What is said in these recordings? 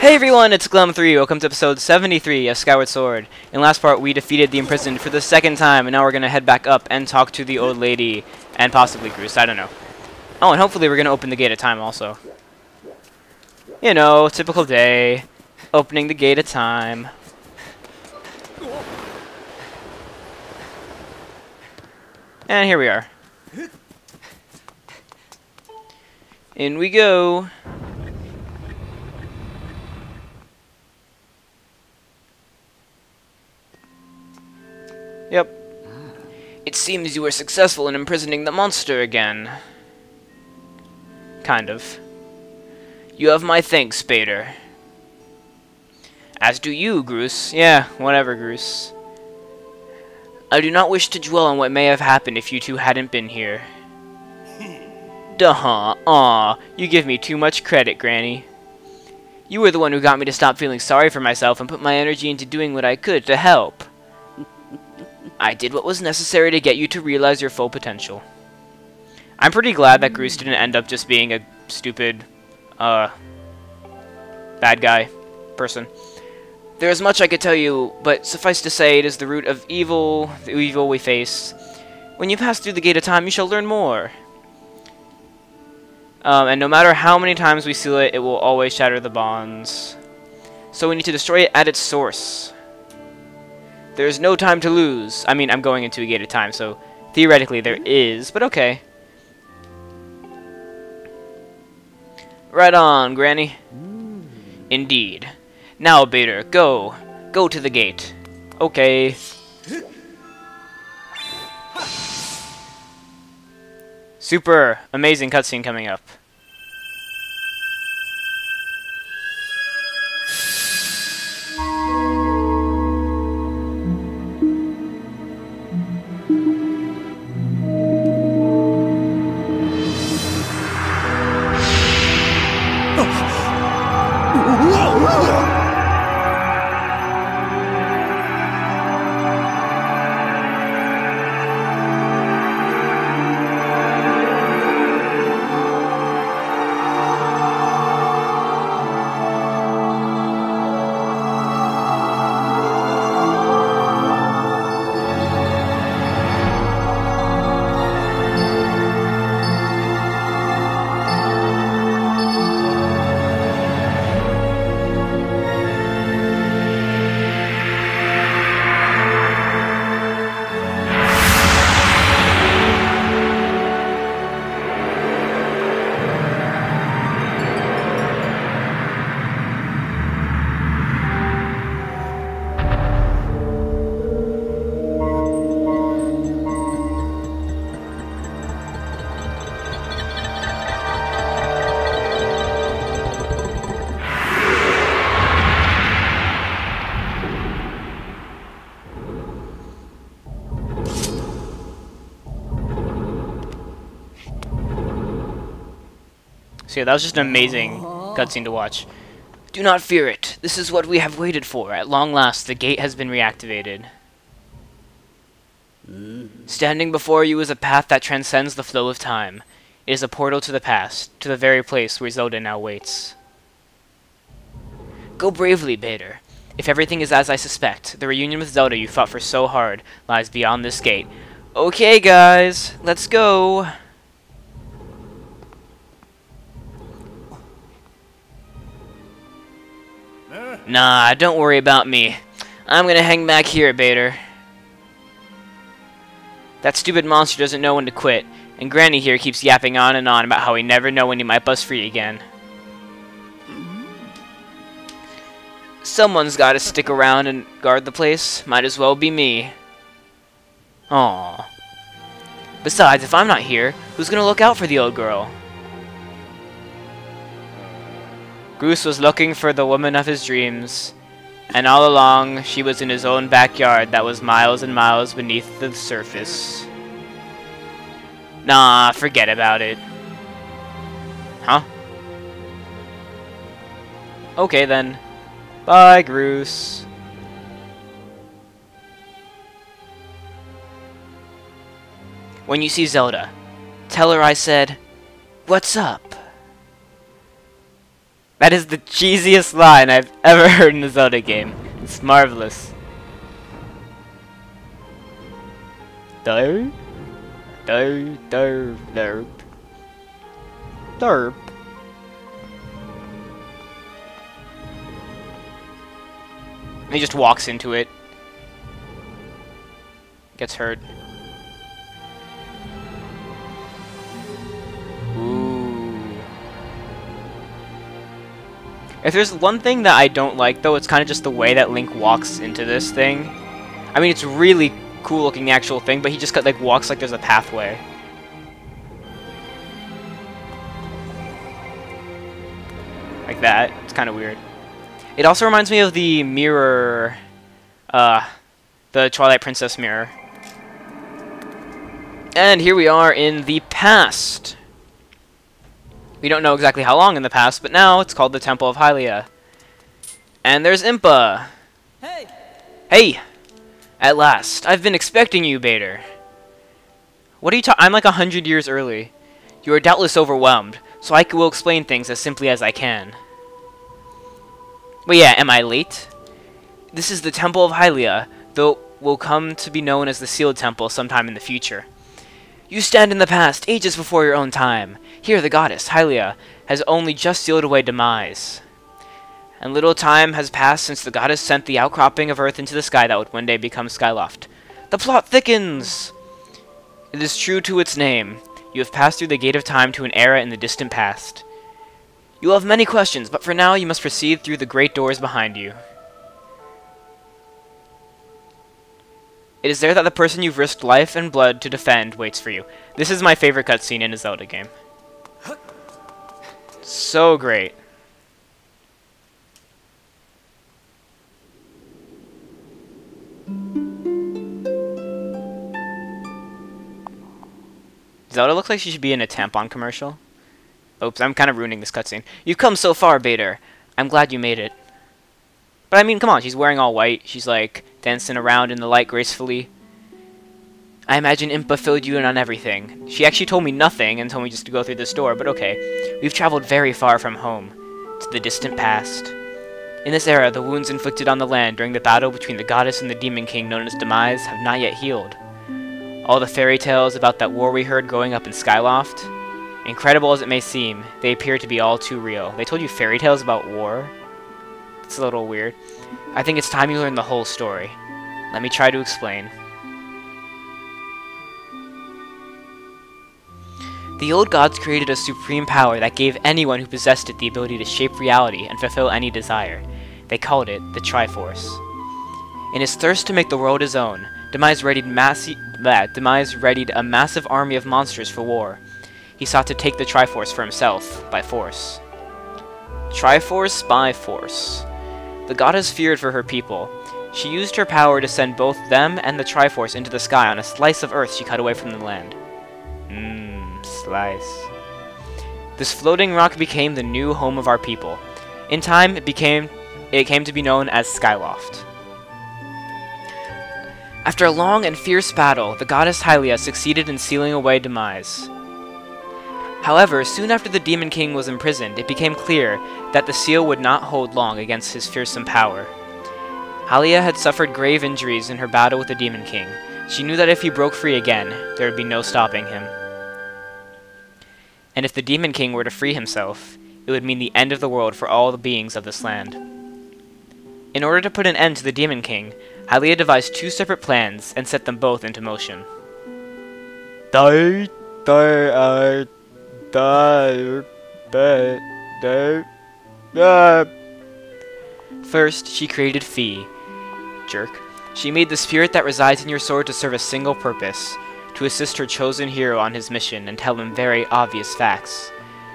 Hey everyone, it's Glum3. Welcome to episode 73 of Skyward Sword. In last part, we defeated the imprisoned for the second time, and now we're gonna head back up and talk to the old lady, and possibly Groose, I don't know. Oh, and hopefully we're gonna open the gate at time also. You know, typical day. Opening the gate at time. And here we are. In we go. Yep. It seems you were successful in imprisoning the monster again. Kind of. You have my thanks, Bader. As do you, Groose. Yeah, whatever, Groose. I do not wish to dwell on what may have happened if you two hadn't been here. Duh-huh. Aw, you give me too much credit, Granny. You were the one who got me to stop feeling sorry for myself and put my energy into doing what I could to help. I did what was necessary to get you to realize your full potential. I'm pretty glad that Groose didn't end up just being a stupid, bad guy person. There is much I could tell you, but suffice to say, it is the root of evil, the evil we face. When you pass through the gate of time, you shall learn more. And no matter how many times we seal it, it will always shatter the bonds. So we need to destroy it at its source. There is no time to lose. I mean, I'm going into a gate of time, so theoretically there is, but okay. Right on, Granny. Indeed. Now, Bader, go. Go to the gate. Okay. Super amazing cutscene coming up. So yeah, that was just an amazing cutscene to watch. Do not fear it. This is what we have waited for. At long last, the gate has been reactivated. Standing before you is a path that transcends the flow of time. It is a portal to the past, to the very place where Zelda now waits. Go bravely, Bader. If everything is as I suspect, the reunion with Zelda you fought for so hard lies beyond this gate. Okay, guys, let's go. Nah, don't worry about me. I'm gonna hang back here, Bader. That stupid monster doesn't know when to quit, and Granny here keeps yapping on and on about how we never know when he might bust free again. Someone's gotta stick around and guard the place. Might as well be me. Aww. Besides, if I'm not here, who's gonna look out for the old girl? Groose was looking for the woman of his dreams, and all along she was in his own backyard that was miles and miles beneath the surface. Nah, forget about it. Huh? Okay then. Bye, Groose. When you see Zelda, tell her I said, "What's up?" That is the cheesiest line I've ever heard in a Zelda game. It's marvelous. Derp. Derp. Derp. Derp. Derp. And he just walks into it. Gets hurt. Ooh. If there's one thing that I don't like, though, it's kind of just the way that Link walks into this thing. I mean, it's really cool looking, the actual thing, but he just like walks like there's a pathway. Like that. It's kind of weird. It also reminds me of the mirror, the Twilight Princess mirror. And here we are in the past. We don't know exactly how long in the past, but now it's called the Temple of Hylia. And there's Impa. Hey! Hey! At last. I've been expecting you, Bader. What are you talking? I'm like 100 years early. You are doubtless overwhelmed, so I will explain things as simply as I can. But yeah, am I late? This is the Temple of Hylia, though it will come to be known as the Sealed Temple sometime in the future. You stand in the past, ages before your own time. Here the goddess, Hylia, has only just sealed away demise. And little time has passed since the goddess sent the outcropping of earth into the sky that would one day become Skyloft. The plot thickens! It is true to its name. You have passed through the gate of time to an era in the distant past. You will have many questions, but for now you must proceed through the great doors behind you. It is there that the person you've risked life and blood to defend waits for you. This is my favorite cutscene in a Zelda game. So great. Zelda looks like she should be in a tampon commercial. Oops, I'm kind of ruining this cutscene. You've come so far, Bader. I'm glad you made it. But I mean, come on, she's wearing all white. She's like dancing around in the light gracefully. I imagine Impa filled you in on everything. She actually told me nothing and told me just to go through this door, but okay. We've traveled very far from home, to the distant past. In this era, the wounds inflicted on the land during the battle between the goddess and the demon king known as Demise have not yet healed. All the fairy tales about that war we heard growing up in Skyloft, incredible as it may seem, they appear to be all too real. They told you fairy tales about war? It's a little weird. I think it's time you learn the whole story. Let me try to explain. The old gods created a supreme power that gave anyone who possessed it the ability to shape reality and fulfill any desire. They called it the Triforce. In his thirst to make the world his own, Demise readied a massive army of monsters for war. He sought to take the Triforce for himself, by force. Triforce by force. The goddess feared for her people. She used her power to send both them and the Triforce into the sky on a slice of earth she cut away from the land. Slice. This floating rock became the new home of our people. In time, it came to be known as Skyloft. After a long and fierce battle, the goddess Hylia succeeded in sealing away Demise. However, soon after the Demon King was imprisoned, it became clear that the seal would not hold long against his fearsome power. Hylia had suffered grave injuries in her battle with the Demon King. She knew that if he broke free again, there would be no stopping him. And if the Demon King were to free himself, it would mean the end of the world for all the beings of this land. In order to put an end to the Demon King, Hylia devised two separate plans and set them both into motion. First, she created Fi. Jerk. She made the spirit that resides in your sword to serve a single purpose, to assist her chosen hero on his mission and tell him very obvious facts.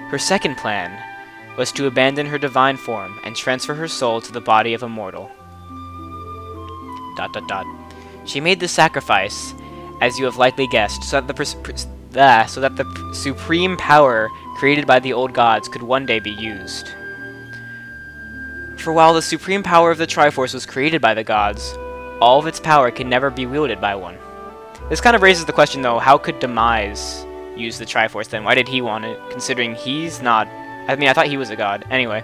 Her second plan was to abandon her divine form and transfer her soul to the body of a mortal. ... She made this sacrifice, as you have likely guessed, so that the supreme power created by the old gods could one day be used. For while the supreme power of the Triforce was created by the gods, all of its power can never be wielded by one. This kind of raises the question, though, how could Demise use the Triforce then? Why did he want it, considering he's not... I mean, I thought he was a god. Anyway,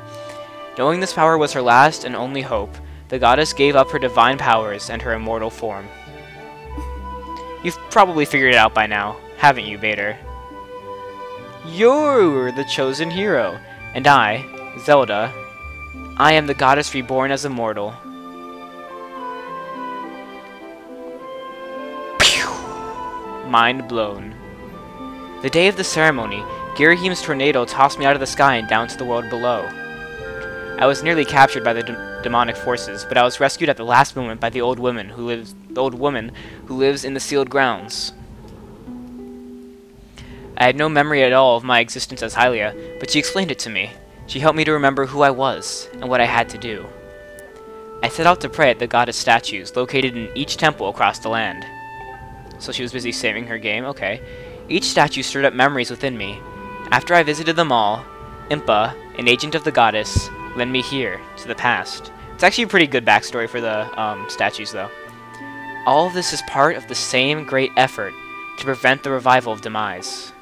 Knowing this power was her last and only hope, the goddess gave up her divine powers and her immortal form. You've probably figured it out by now, haven't you, Bader? You're the chosen hero, and I, Zelda, I am the goddess reborn as immortal. Mind blown. The day of the ceremony, Girahim's tornado tossed me out of the sky and down to the world below. I was nearly captured by the demonic forces, but I was rescued at the last moment by the old woman who lives in the sealed grounds. I had no memory at all of my existence as Hylia, but she explained it to me. She helped me to remember who I was and what I had to do. I set out to pray at the goddess statues located in each temple across the land. So she was busy saving her game? Okay. Each statue stirred up memories within me. After I visited them all, Impa, an agent of the goddess, led me here, to the past. It's actually a pretty good backstory for the statues, though. All of this is part of the same great effort to prevent the revival of Demise.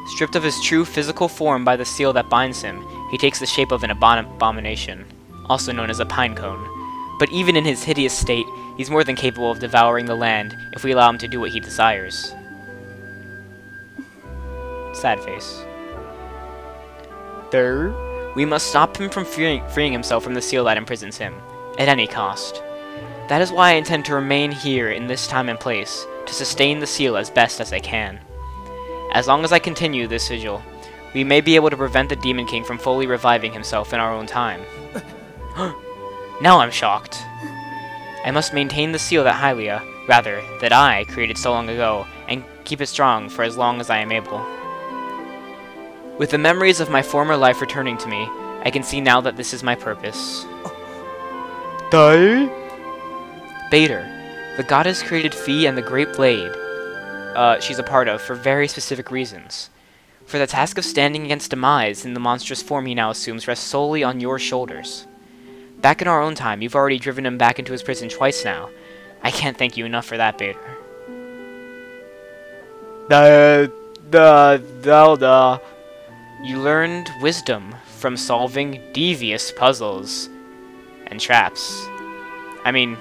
Stripped of his true physical form by the seal that binds him, he takes the shape of an abomination, also known as a pinecone. But even in his hideous state, he's more than capable of devouring the land if we allow him to do what he desires. Sad face. There, we must stop him from freeing himself from the seal that imprisons him, at any cost. That is why I intend to remain here in this time and place, to sustain the seal as best as I can. As long as I continue this vigil, we may be able to prevent the Demon King from fully reviving himself in our own time. Now I'm shocked. I must maintain the seal that that I created so long ago, and keep it strong for as long as I am able. With the memories of my former life returning to me, I can see now that this is my purpose. Die? Bader, the goddess created Fee and the Great Blade, she's a part of, for very specific reasons. For the task of standing against Demise in the monstrous form he now assumes rests solely on your shoulders. Back in our own time, you've already driven him back into his prison twice now. I can't thank you enough for that, Bader. Zelda. You learned wisdom from solving devious puzzles and traps. I mean,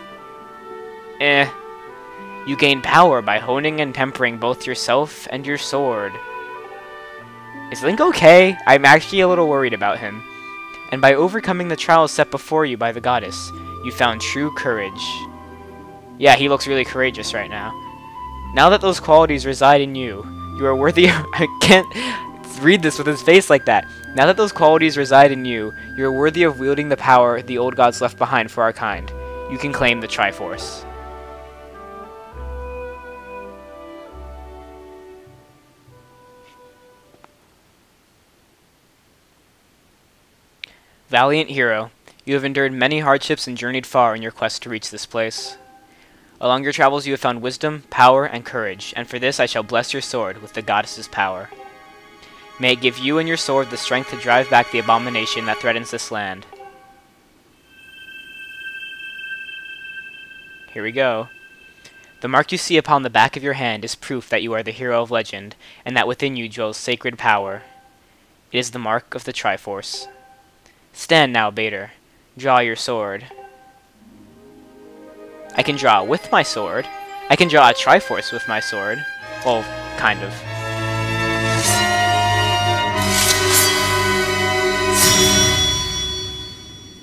You gain power by honing and tempering both yourself and your sword. Is Link okay? I'm actually a little worried about him. And by overcoming the trials set before you by the goddess, you found true courage. Yeah, he looks really courageous right now. Now that those qualities reside in you, you are worthy of... I can't read this with his face like that. Now that those qualities reside in you, you are worthy of wielding the power the old gods left behind for our kind. You can claim the Triforce. Valiant hero, you have endured many hardships and journeyed far in your quest to reach this place. Along your travels you have found wisdom, power, and courage, and for this I shall bless your sword with the goddess's power. May it give you and your sword the strength to drive back the abomination that threatens this land. Here we go. The mark you see upon the back of your hand is proof that you are the hero of legend, and that within you dwells sacred power. It is the mark of the Triforce. Stand now, Bader. Draw your sword. I can draw with my sword. I can draw a Triforce with my sword. Well, kind of.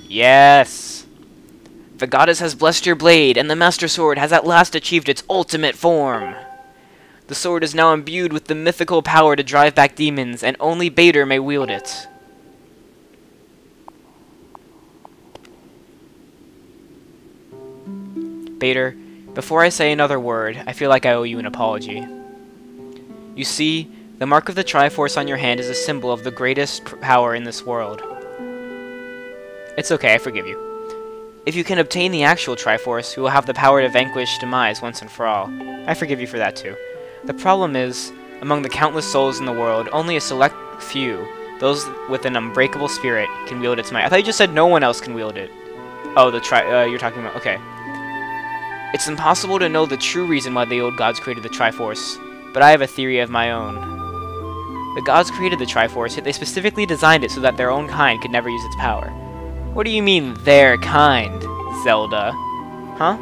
Yes! The goddess has blessed your blade, and the Master Sword has at last achieved its ultimate form. The sword is now imbued with the mythical power to drive back demons, and only Bader may wield it. Bader, before I say another word, I feel like I owe you an apology. You see, the mark of the Triforce on your hand is a symbol of the greatest power in this world. It's okay, I forgive you. If you can obtain the actual Triforce, you will have the power to vanquish Demise once and for all. I forgive you for that too. The problem is, among the countless souls in the world, only a select few, those with an unbreakable spirit, can wield its might. I thought you just said no one else can wield it. Oh, you're talking about, okay. It's impossible to know the true reason why the old gods created the Triforce, but I have a theory of my own. The gods created the Triforce, yet they specifically designed it so that their own kind could never use its power. What do you mean, their kind, Zelda? Huh?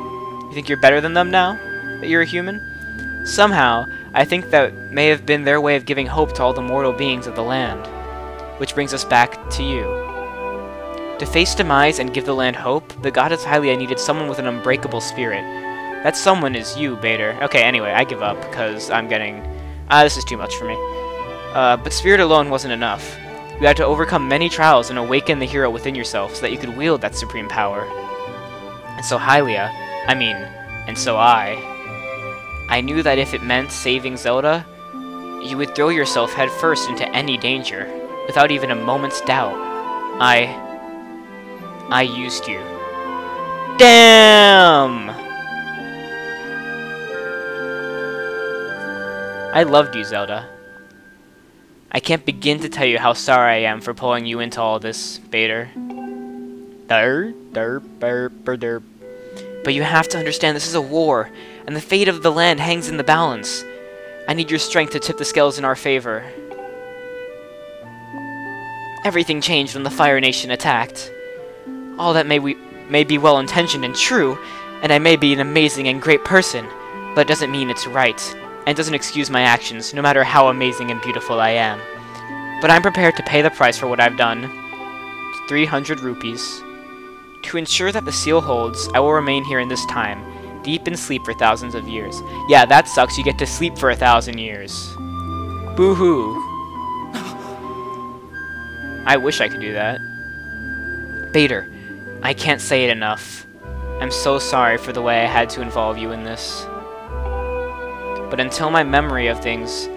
You think you're better than them now? That you're a human? Somehow, I think that may have been their way of giving hope to all the mortal beings of the land. Which brings us back to you. To face demise and give the land hope, the goddess Hylia needed someone with an unbreakable spirit. That someone is you, Bader. Okay, anyway, I give up, because I'm getting... this is too much for me. But spirit alone wasn't enough. You had to overcome many trials and awaken the hero within yourself so that you could wield that supreme power. And so Hylia, and so I knew that if it meant saving Zelda, you would throw yourself headfirst into any danger, without even a moment's doubt. I used you. Damn! I loved you, Zelda. I can't begin to tell you how sorry I am for pulling you into all this, Bader. But you have to understand this is a war, and the fate of the land hangs in the balance. I need your strength to tip the scales in our favor. Everything changed when the Fire Nation attacked. All that may be well-intentioned and true, and I may be an amazing and great person, but it doesn't mean it's right, and doesn't excuse my actions, no matter how amazing and beautiful I am. But I'm prepared to pay the price for what I've done. 300 rupees. To ensure that the seal holds, I will remain here in this time, deep in sleep for thousands of years. Yeah, that sucks. You get to sleep for 1,000 years. Boo-hoo. I wish I could do that. Bader, I can't say it enough. I'm so sorry for the way I had to involve you in this. But until my memory of things,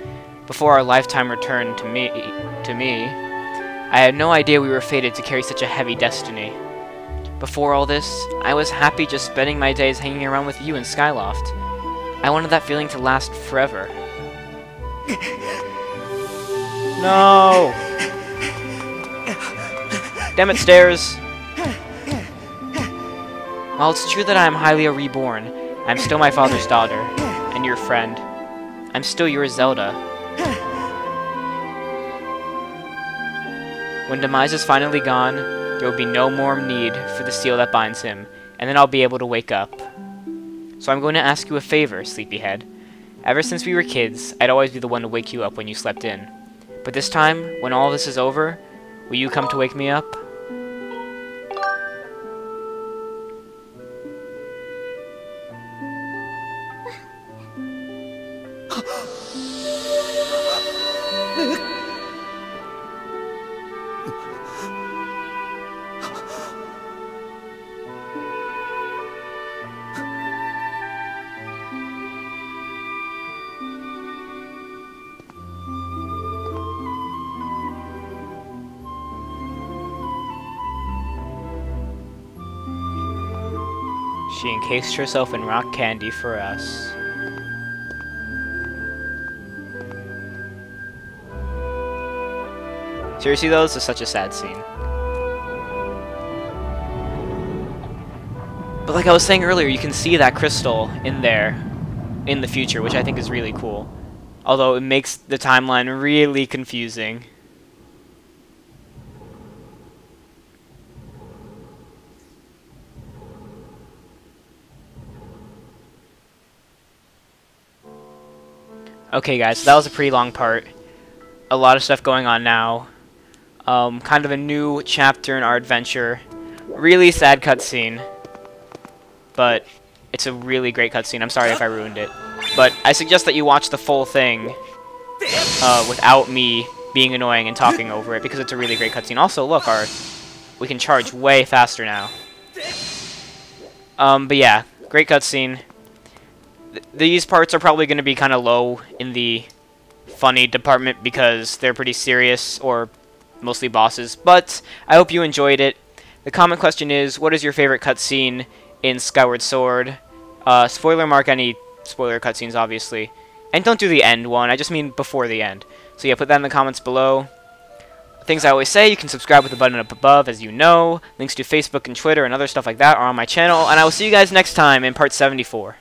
before our lifetime returned to me, I had no idea we were fated to carry such a heavy destiny. Before all this, I was happy just spending my days hanging around with you in Skyloft. I wanted that feeling to last forever. No! Damn it, stairs! While it's true that I am Hylia reborn, I'm still my father's daughter, and your friend. I'm still your Zelda. When Demise is finally gone, there will be no more need for the seal that binds him, and then I'll be able to wake up. So I'm going to ask you a favor, Sleepyhead. Ever since we were kids, I'd always be the one to wake you up when you slept in. But this time, when all this is over, will you come to wake me up? She encased herself in rock candy for us. Seriously though, this is such a sad scene. But like I was saying earlier, you can see that crystal in there in the future, which I think is really cool. Although it makes the timeline really confusing. Okay guys, so that was a pretty long part. A lot of stuff going on now. Kind of a new chapter in our adventure. Really sad cutscene. But it's a really great cutscene. I'm sorry if I ruined it. But I suggest that you watch the full thing without me being annoying and talking over it, because it's a really great cutscene. Also, look, we can charge way faster now. But yeah, great cutscene. These parts are probably going to be kind of low in the funny department because they're pretty serious, or mostly bosses, but I hope you enjoyed it. The comment question is, what is your favorite cutscene in Skyward Sword? Spoiler mark any spoiler cutscenes, obviously. And don't do the end one, I just mean before the end. So yeah, put that in the comments below. Things I always say, you can subscribe with the button up above, as you know. Links to Facebook and Twitter and other stuff like that are on my channel, and I will see you guys next time in part 74.